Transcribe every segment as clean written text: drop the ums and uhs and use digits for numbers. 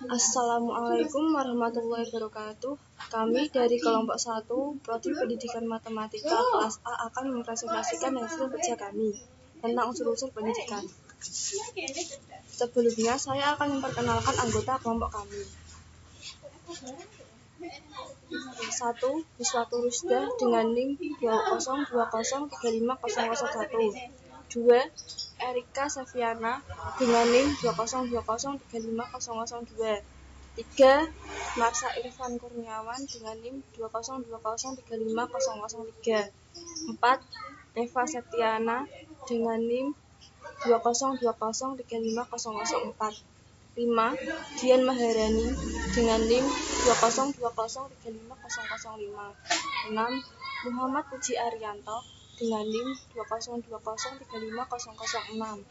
Assalamualaikum warahmatullahi wabarakatuh. Kami dari kelompok 1 Prodi Pendidikan Matematika kelas A akan mempresentasikan hasil kerja kami tentang unsur-unsur pendidikan. Sebelumnya saya akan memperkenalkan anggota kelompok kami. 1. Yuswatu Rusda dengan NIM 202035001. 2. Erika Safiana dengan NIM 202035002. 3. Marsa Irfan Kurniawan dengan NIM 202035003. 4. Eva Septiana dengan NIM 202035004. 5. Dian Maharani dengan NIM 202035005. 6. Muhammad Puji Arianto dengan NIM 202035006.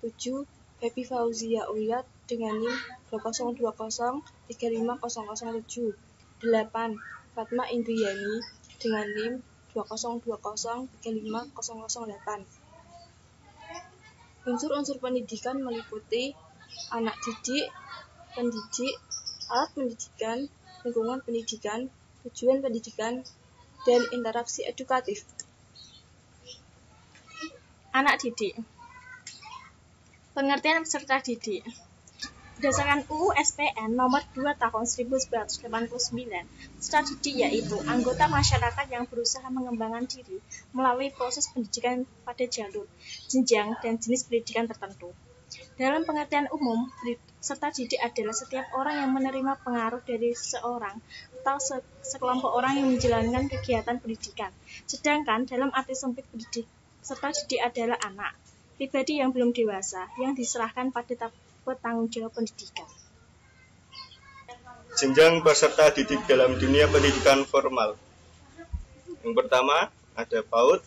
7. Happy Fauzia Uyat dengan NIM 202035007. 8. Fatma Indriyani dengan NIM 202035008. Unsur-unsur pendidikan meliputi anak didik, pendidik, alat pendidikan, lingkungan pendidikan, tujuan pendidikan, dan interaksi edukatif. Anak didik. Pengertian peserta didik. Berdasarkan UU SPN nomor 2 tahun 1989, peserta didik yaitu anggota masyarakat yang berusaha mengembangkan diri melalui proses pendidikan pada jalur, jenjang, dan jenis pendidikan tertentu. Dalam pengertian umum, peserta didik adalah setiap orang yang menerima pengaruh dari seseorang atau sekelompok orang yang menjalankan kegiatan pendidikan. Sedangkan dalam arti sempit peserta didik adalah anak, pribadi yang belum dewasa, yang diserahkan pada tahap tanggung jawab pendidikan. Jenjang peserta didik dalam dunia pendidikan formal. Yang pertama ada PAUD,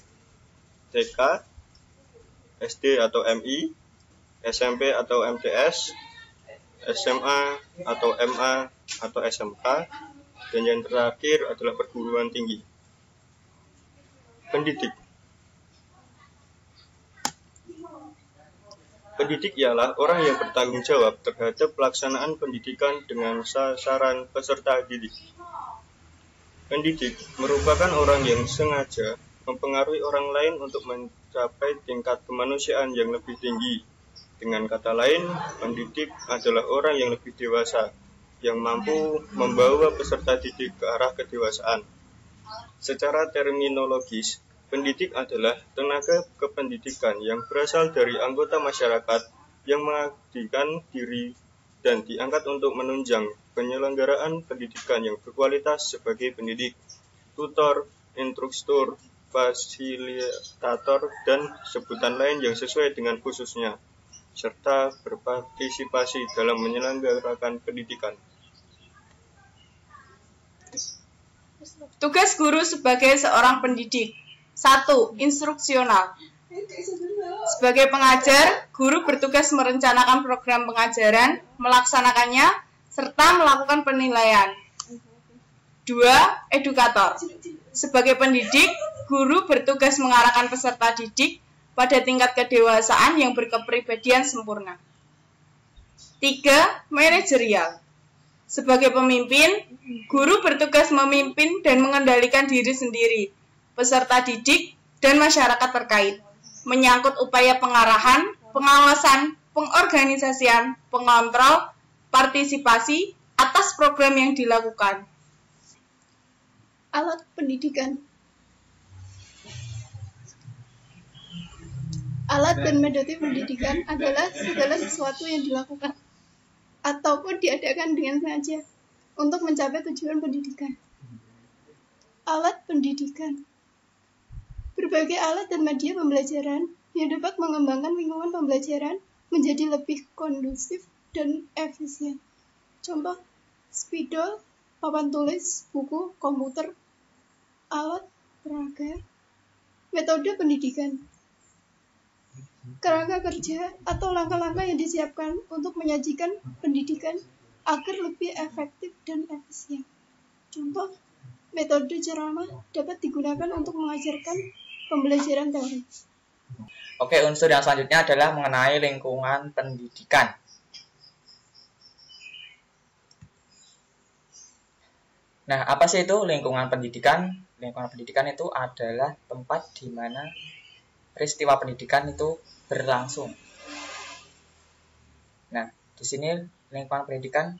TK, SD atau MI, SMP atau MTS, SMA atau MA atau SMK, dan yang terakhir adalah perguruan tinggi. Pendidik. Pendidik ialah orang yang bertanggung jawab terhadap pelaksanaan pendidikan dengan sasaran peserta didik. Pendidik merupakan orang yang sengaja mempengaruhi orang lain untuk mencapai tingkat kemanusiaan yang lebih tinggi. Dengan kata lain, pendidik adalah orang yang lebih dewasa, yang mampu membawa peserta didik ke arah kedewasaan. Secara terminologis, pendidik adalah tenaga kependidikan yang berasal dari anggota masyarakat yang mengabdikan diri dan diangkat untuk menunjang penyelenggaraan pendidikan yang berkualitas sebagai pendidik, tutor, instruktur, fasilitator, dan sebutan lain yang sesuai dengan khususnya, serta berpartisipasi dalam menyelenggarakan pendidikan. Tugas guru sebagai seorang pendidik. 1. Instruksional. Sebagai pengajar, guru bertugas merencanakan program pengajaran, melaksanakannya, serta melakukan penilaian. 2. Edukator. Sebagai pendidik, guru bertugas mengarahkan peserta didik pada tingkat kedewasaan yang berkepribadian sempurna. 3. Manajerial. Sebagai pemimpin, guru bertugas memimpin dan mengendalikan diri sendiri, peserta didik, dan masyarakat terkait, menyangkut upaya pengarahan, pengawasan, pengorganisasian, pengontrol, partisipasi atas program yang dilakukan. Alat pendidikan. Alat dan metode pendidikan adalah segala sesuatu yang dilakukan ataupun diadakan dengan sengaja untuk mencapai tujuan pendidikan. Alat pendidikan. Berbagai alat dan media pembelajaran yang dapat mengembangkan lingkungan pembelajaran menjadi lebih kondusif dan efisien. Contoh, spidol, papan tulis, buku, komputer, alat peraga. Metode pendidikan. Kerangka kerja atau langkah-langkah yang disiapkan untuk menyajikan pendidikan agar lebih efektif dan efisien. Contoh, metode ceramah dapat digunakan untuk mengajarkan pembelajaran teori. Oke, unsur yang selanjutnya adalah mengenai lingkungan pendidikan. Nah, apa sih itu lingkungan pendidikan? Lingkungan pendidikan itu adalah tempat di mana peristiwa pendidikan itu berlangsung. Nah, di sini lingkungan pendidikan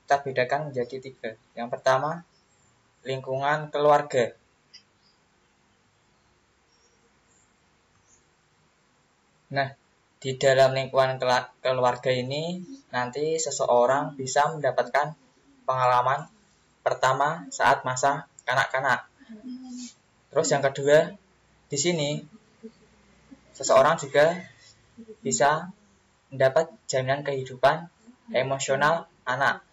kita bedakan menjadi 3. Yang pertama, lingkungan keluarga. Nah, di dalam lingkungan keluarga ini nanti seseorang bisa mendapatkan pengalaman pertama saat masa kanak-kanak. Terus yang kedua, di sini seseorang juga bisa mendapat jaminan kehidupan emosional anak.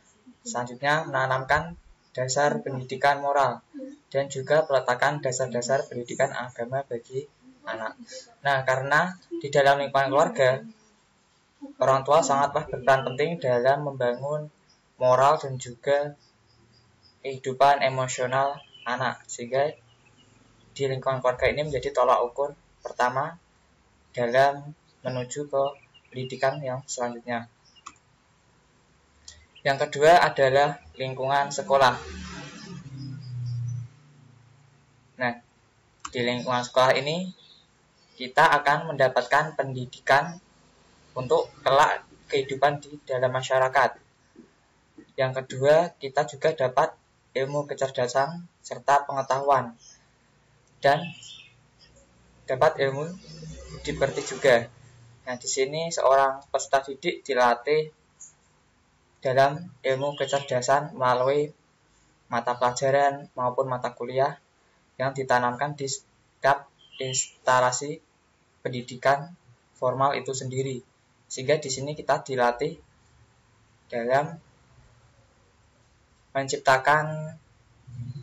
Selanjutnya menanamkan dasar pendidikan moral dan juga peletakan dasar-dasar pendidikan agama bagi anak. Nah, karena di dalam lingkungan keluarga, orang tua sangatlah berperan penting dalam membangun moral dan juga kehidupan emosional anak, sehingga di lingkungan keluarga ini menjadi tolak ukur pertama dalam menuju ke pendidikan yang selanjutnya. Yang kedua adalah lingkungan sekolah. Nah, di lingkungan sekolah ini kita akan mendapatkan pendidikan untuk kelak kehidupan di dalam masyarakat. Yang kedua, kita juga dapat ilmu kecerdasan serta pengetahuan dan dapat ilmu dimengerti juga. Nah, di sini seorang peserta didik dilatih dalam ilmu kecerdasan melalui mata pelajaran maupun mata kuliah yang ditanamkan di setiap instalasi pendidikan formal itu sendiri. Sehingga di sini kita dilatih dalam menciptakan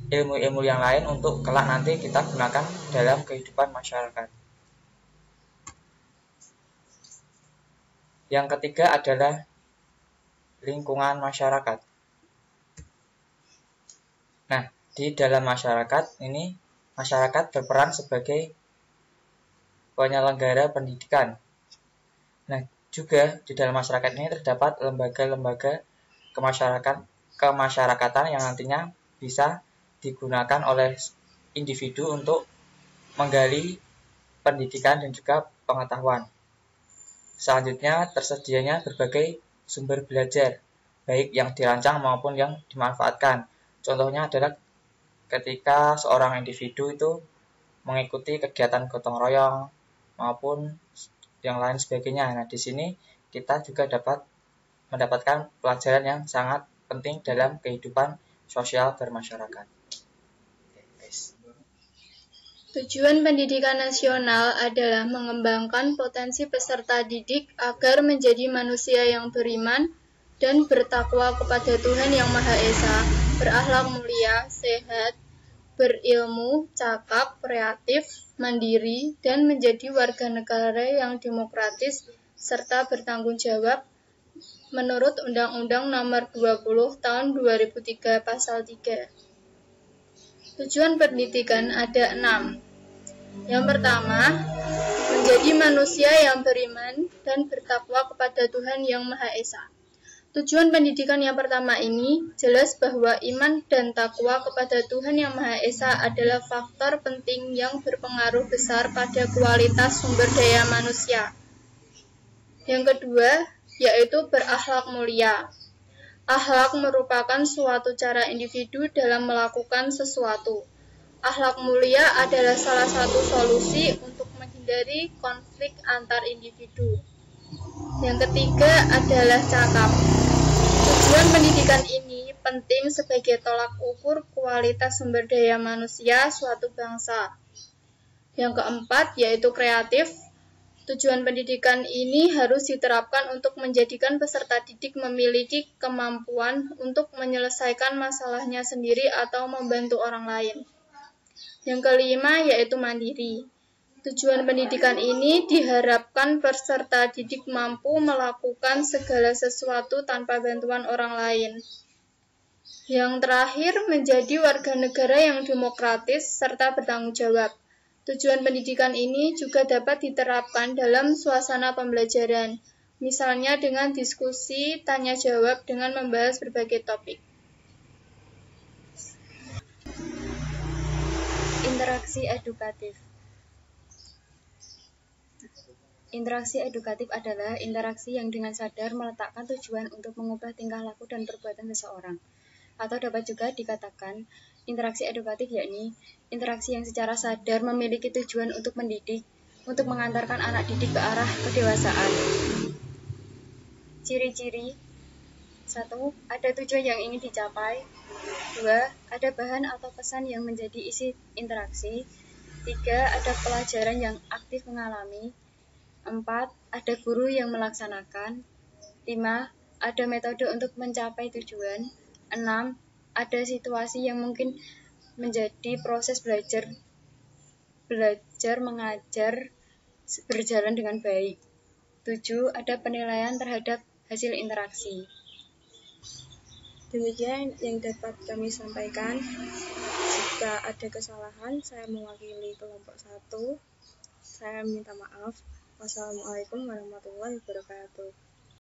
ilmu-ilmu yang lain untuk kelak nanti kita gunakan dalam kehidupan masyarakat. Yang ketiga adalah lingkungan masyarakat. Nah, di dalam masyarakat ini, masyarakat berperan sebagai penyelenggara pendidikan. Nah, juga di dalam masyarakat ini terdapat lembaga-lembaga kemasyarakatan yang nantinya bisa digunakan oleh individu untuk menggali pendidikan dan juga pengetahuan. Selanjutnya, tersedianya berbagai sumber belajar, baik yang dirancang maupun yang dimanfaatkan. Contohnya adalah ketika seorang individu itu mengikuti kegiatan gotong royong maupun yang lain sebagainya. Nah, di sini kita juga dapat mendapatkan pelajaran yang sangat penting dalam kehidupan sosial bermasyarakat. Tujuan pendidikan nasional adalah mengembangkan potensi peserta didik agar menjadi manusia yang beriman dan bertakwa kepada Tuhan Yang Maha Esa, berakhlak mulia, sehat, berilmu, cakap, kreatif, mandiri, dan menjadi warga negara yang demokratis serta bertanggung jawab menurut Undang-Undang Nomor 20 Tahun 2003 Pasal 3. Tujuan pendidikan ada 6. Yang pertama, menjadi manusia yang beriman dan bertakwa kepada Tuhan Yang Maha Esa. Tujuan pendidikan yang pertama ini jelas bahwa iman dan takwa kepada Tuhan Yang Maha Esa adalah faktor penting yang berpengaruh besar pada kualitas sumber daya manusia. Yang kedua, yaitu berakhlak mulia. Akhlak merupakan suatu cara individu dalam melakukan sesuatu. Akhlak mulia adalah salah satu solusi untuk menghindari konflik antar individu. Yang ketiga adalah cakap. Tujuan pendidikan ini penting sebagai tolak ukur kualitas sumber daya manusia suatu bangsa. Yang keempat yaitu kreatif. Tujuan pendidikan ini harus diterapkan untuk menjadikan peserta didik memiliki kemampuan untuk menyelesaikan masalahnya sendiri atau membantu orang lain. Yang kelima yaitu mandiri. Tujuan pendidikan ini diharapkan peserta didik mampu melakukan segala sesuatu tanpa bantuan orang lain. Yang terakhir menjadi warga negara yang demokratis serta bertanggung jawab. Tujuan pendidikan ini juga dapat diterapkan dalam suasana pembelajaran, misalnya dengan diskusi, tanya jawab dengan membahas berbagai topik. Interaksi edukatif. Interaksi edukatif adalah interaksi yang dengan sadar meletakkan tujuan untuk mengubah tingkah laku dan perbuatan seseorang. Atau dapat juga dikatakan, interaksi edukatif yakni interaksi yang secara sadar memiliki tujuan untuk mendidik, untuk mengantarkan anak didik ke arah kedewasaan. Ciri-ciri: 1. Ada tujuan yang ingin dicapai. 2. Ada bahan atau pesan yang menjadi isi interaksi. 3. Ada pelajaran yang aktif mengalami. 4. Ada guru yang melaksanakan. 5. Ada metode untuk mencapai tujuan. 6. Ada situasi yang mungkin menjadi proses belajar mengajar berjalan dengan baik. 7. Ada penilaian terhadap hasil interaksi. Demikian yang dapat kami sampaikan. Jika ada kesalahan, saya mewakili kelompok 1. Saya minta maaf. Wassalamualaikum warahmatullahi wabarakatuh.